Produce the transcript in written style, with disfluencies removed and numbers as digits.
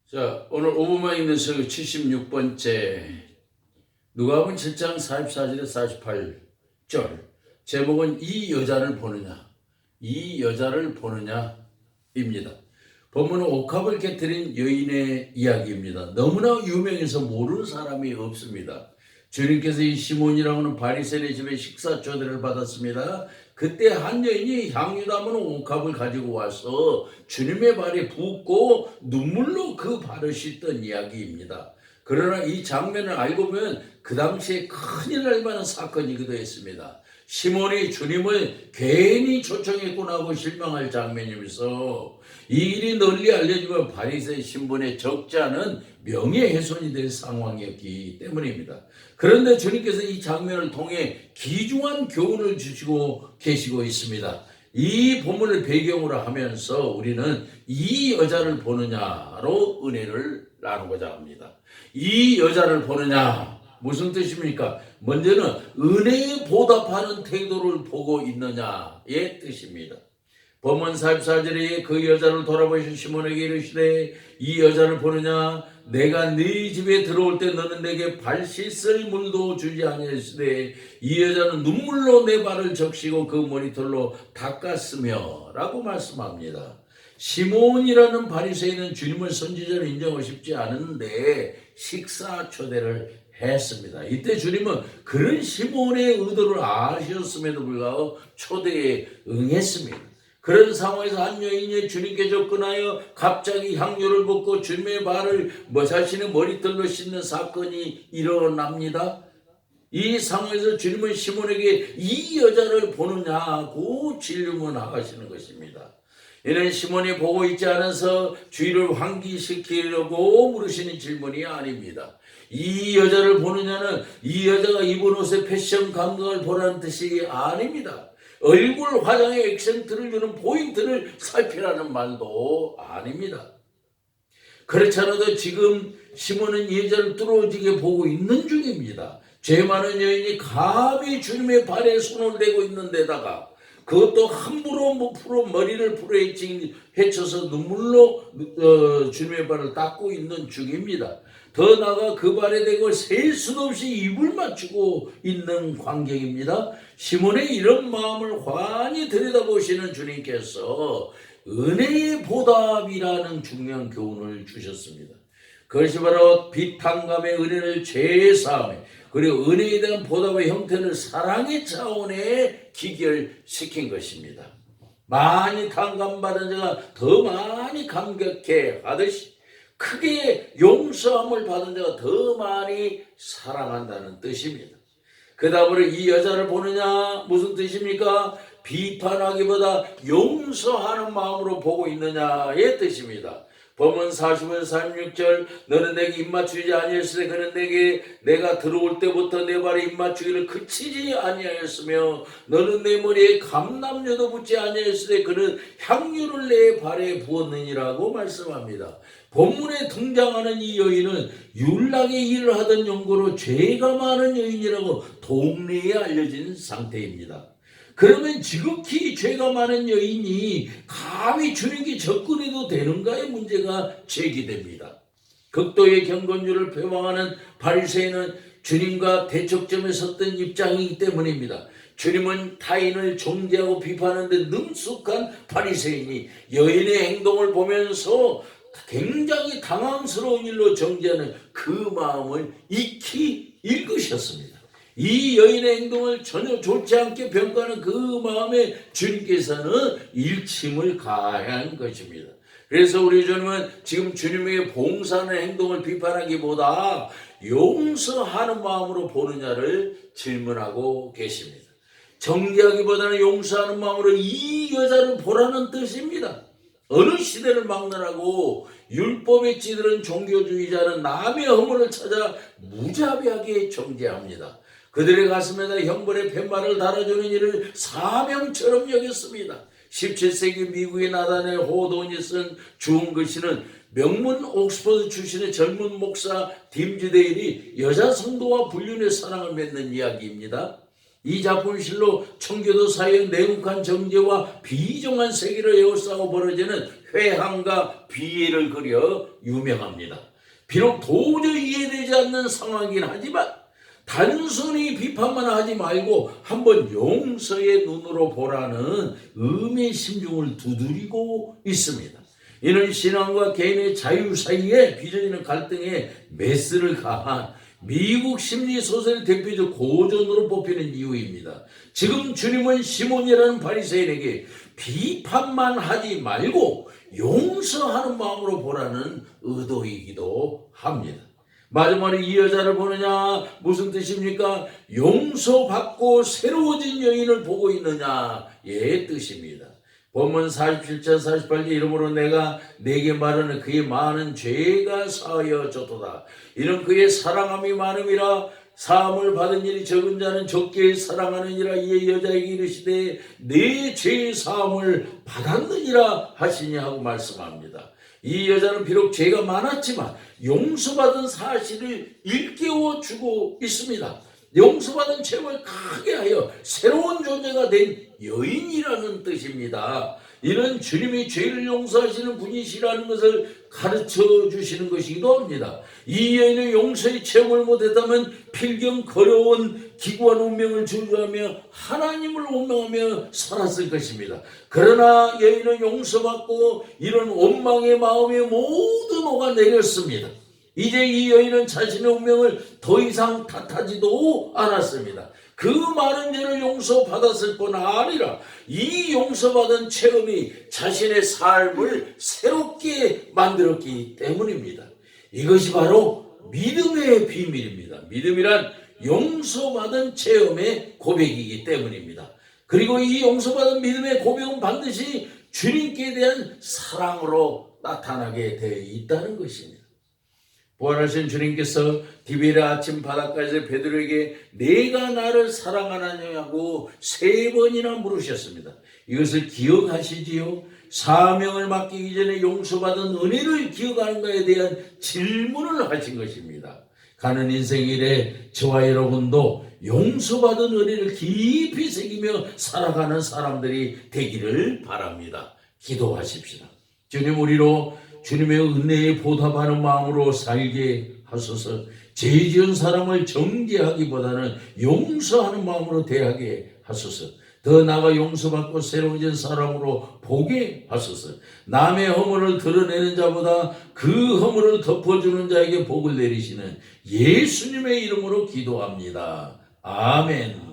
자, 오늘 5분만 읽는 서 76번째 누가복음 7장 44절에 48절 제목은 이 여자를 보느냐 이 여자를 보느냐입니다. 본문은 옥합을 깨뜨린 여인의 이야기입니다. 너무나 유명해서 모르는 사람이 없습니다. 주님께서 이 시몬이라고 하는 바리새인의 집에 식사 초대를 받았습니다. 그때 한 여인이 향유 담은 옥합을 가지고 와서 주님의 발에 붓고 눈물로 그 발을 씻던 이야기입니다. 그러나 이 장면을 알고 보면 그 당시에 큰일 날 만한 사건이기도 했습니다. 시몬이 주님을 괜히 초청했구나 하고 실망할 장면이면서 이 일이 널리 알려지면 바리새인 신분에 적지 않은 명예훼손이 될 상황이었기 때문입니다. 그런데 주님께서 이 장면을 통해 귀중한 교훈을 주시고 계시고 있습니다. 이 본문을 배경으로 하면서 우리는 이 여자를 보느냐로 은혜를 나누고자 합니다. 이 여자를 보느냐 무슨 뜻입니까? 먼저는 은혜에 보답하는 태도를 보고 있느냐의 뜻입니다. 본문 44절에 그 여자를 돌아보신 시몬에게 이르시되 이 여자를 보느냐 내가 네 집에 들어올 때 너는 내게 발 씻을 물도 주지 아니하시되 이 여자는 눈물로 내 발을 적시고 그 머리털로 닦았으며 라고 말씀합니다. 시몬이라는 바리새인은 주님을 선지자로 인정하고 싶지 않은데 식사 초대를 했습니다. 이때 주님은 그런 시몬의 의도를 아셨음에도 불구하고 초대에 응했습니다. 그런 상황에서 한 여인이 주님께 접근하여 갑자기 향유를 붓고 주님의 발을 자신의 머리털로 씻는 사건이 일어납니다. 이 상황에서 주님은 시몬에게 이 여자를 보느냐고 질문하시는 것입니다. 이는 시몬이 보고 있지 않아서 주의를 환기시키려고 물으시는 질문이 아닙니다. 이 여자를 보느냐는 이 여자가 입은 옷의 패션 감각을 보라는 뜻이 아닙니다. 얼굴 화장에 액센트를 주는 포인트를 살피라는 말도 아닙니다. 그렇지 않아도 지금 시몬은 이 여자를 뚫어지게 보고 있는 중입니다. 죄 많은 여인이 감히 주님의 발에 손을 대고 있는 데다가 그것도 함부로 머리를 풀어 헤쳐서 눈물로 주님의 발을 닦고 있는 중입니다. 더 나아가 그 발에 대고 셀 수도 없이 입을 맞추고 있는 광경입니다. 시몬의 이런 마음을 환히 들여다보시는 주님께서 은혜의 보답이라는 중요한 교훈을 주셨습니다. 그것이 바로 비탄감의 은혜를 죄사함에 그리고 은혜에 대한 보답의 형태를 사랑의 차원에 기결시킨 것입니다. 많이 탕감받은 자가 더 많이 감격해 하듯이 크게 용서함을 받은 자가 더 많이 사랑한다는 뜻입니다. 그 다음으로 이 여자를 보느냐 무슨 뜻입니까? 비판하기보다 용서하는 마음으로 보고 있느냐의 뜻입니다. 본문 45절 46절 너는 내게 입맞추지 아니하였으되 그는 내가 들어올 때부터 내 발에 입맞추기를 그치지 아니하였으며 너는 내 머리에 감람류도 붓지 아니하였으되 그는 향유를 내 발에 부었느니라고 말씀합니다. 본문에 등장하는 이 여인은 율락의 일을 하던 연고로 죄가 많은 여인이라고 동네에 알려진 상태입니다. 그러면 지극히 죄가 많은 여인이 감히 주님께 접근해도 되는가의 문제가 제기됩니다. 극도의 경건주를 표방하는 바리새인은 주님과 대척점에 섰던 입장이기 때문입니다. 주님은 타인을 정죄하고 비판하는데 능숙한 바리새인이 여인의 행동을 보면서 굉장히 당황스러운 일로 정죄하는 그 마음을 익히 읽으셨습니다. 이 여인의 행동을 전혀 좋지 않게 평가하는 그 마음에 주님께서는 일침을 가한 것입니다. 그래서 우리 주님은 지금 주님에게 봉사하는 행동을 비판하기보다 용서하는 마음으로 보느냐를 질문하고 계십니다. 정죄하기보다는 용서하는 마음으로 이 여자를 보라는 뜻입니다. 어느 시대를 막론하고 율법에 찌들은 종교주의자는 남의 허물을 찾아 무자비하게 정죄합니다. 그들의 가슴에다 형벌의 팻말을 달아주는 일을 사명처럼 여겼습니다. 17세기 미국의 나단의 호돈이 쓴 주운 글씨는 명문 옥스퍼드 출신의 젊은 목사 딤즈데일이 여자 성도와 불륜의 사랑을 맺는 이야기입니다. 이 작품은 실로 청교도 사회의 냉혹한 정죄와 비정한 세계를 에워싸고 벌어지는 회항과 비애를 그려 유명합니다. 비록 도저히 이해되지 않는 상황이긴 하지만 단순히 비판만 하지 말고 한번 용서의 눈으로 보라는 의미의 심중을 두드리고 있습니다. 이는 신앙과 개인의 자유 사이에 빚어지는 갈등에 메스를 가한 미국 심리소설의 대표적 고전으로 뽑히는 이유입니다. 지금 주님은 시몬이라는 바리새인에게 비판만 하지 말고 용서하는 마음으로 보라는 의도이기도 합니다. 마지막에 이 여자를 보느냐 무슨 뜻입니까? 용서받고 새로워진 여인을 보고 있느냐의 뜻입니다. 본문 47절 48절 이러므로 내가 내게 말하는 그의 많은 죄가 사하여졌도다. 이는 그의 사랑함이 많음이라 사함을 받은 일이 적은 자는 적게 사랑하느니라. 이에 여자에게 이르시되 내 죄의 사함을 받았느니라 하시니 하고 말씀합니다. 이 여자는 비록 죄가 많았지만 용서받은 사실을 일깨워 주고 있습니다. 용서받은 죄를 크게 하여 새로운 존재가 된 여인이라는 뜻입니다. 이는 주님이 죄를 용서하시는 분이시라는 것을 가르쳐 주시는 것이기도 합니다. 이 여인은 용서의 체험을 못했다면 필경 거려온 기구한 운명을 주저하며 하나님을 원망하며 살았을 것입니다. 그러나 여인은 용서받고 이런 원망의 마음에 모두 녹아내렸습니다. 이제 이 여인은 자신의 운명을 더 이상 탓하지도 않았습니다. 그 많은 죄를 용서받았을 뿐 아니라 이 용서받은 체험이 자신의 삶을 새롭게 만들었기 때문입니다. 이것이 바로 믿음의 비밀입니다. 믿음이란 용서받은 체험의 고백이기 때문입니다. 그리고 이 용서받은 믿음의 고백은 반드시 주님께 대한 사랑으로 나타나게 되어 있다는 것입니다. 부활하신 주님께서 디베랴 아침 바닷가에서 베드로에게 내가 나를 사랑하느냐고 3번이나 물으셨습니다. 이것을 기억하시지요? 사명을 맡기기 전에 용서받은 은혜를 기억하는가에 대한 질문을 하신 것입니다. 가는 인생 일에 저와 여러분도 용서받은 은혜를 깊이 새기며 살아가는 사람들이 되기를 바랍니다. 기도하십시다. 주님, 우리로 주님의 은혜에 보답하는 마음으로 살게 하소서. 죄 지은 사람을 정죄하기보다는 용서하는 마음으로 대하게 하소서. 더 나아가 용서받고 새로워진 사람으로 보게 하소서. 남의 허물을 드러내는 자보다 그 허물을 덮어주는 자에게 복을 내리시는 예수님의 이름으로 기도합니다. 아멘.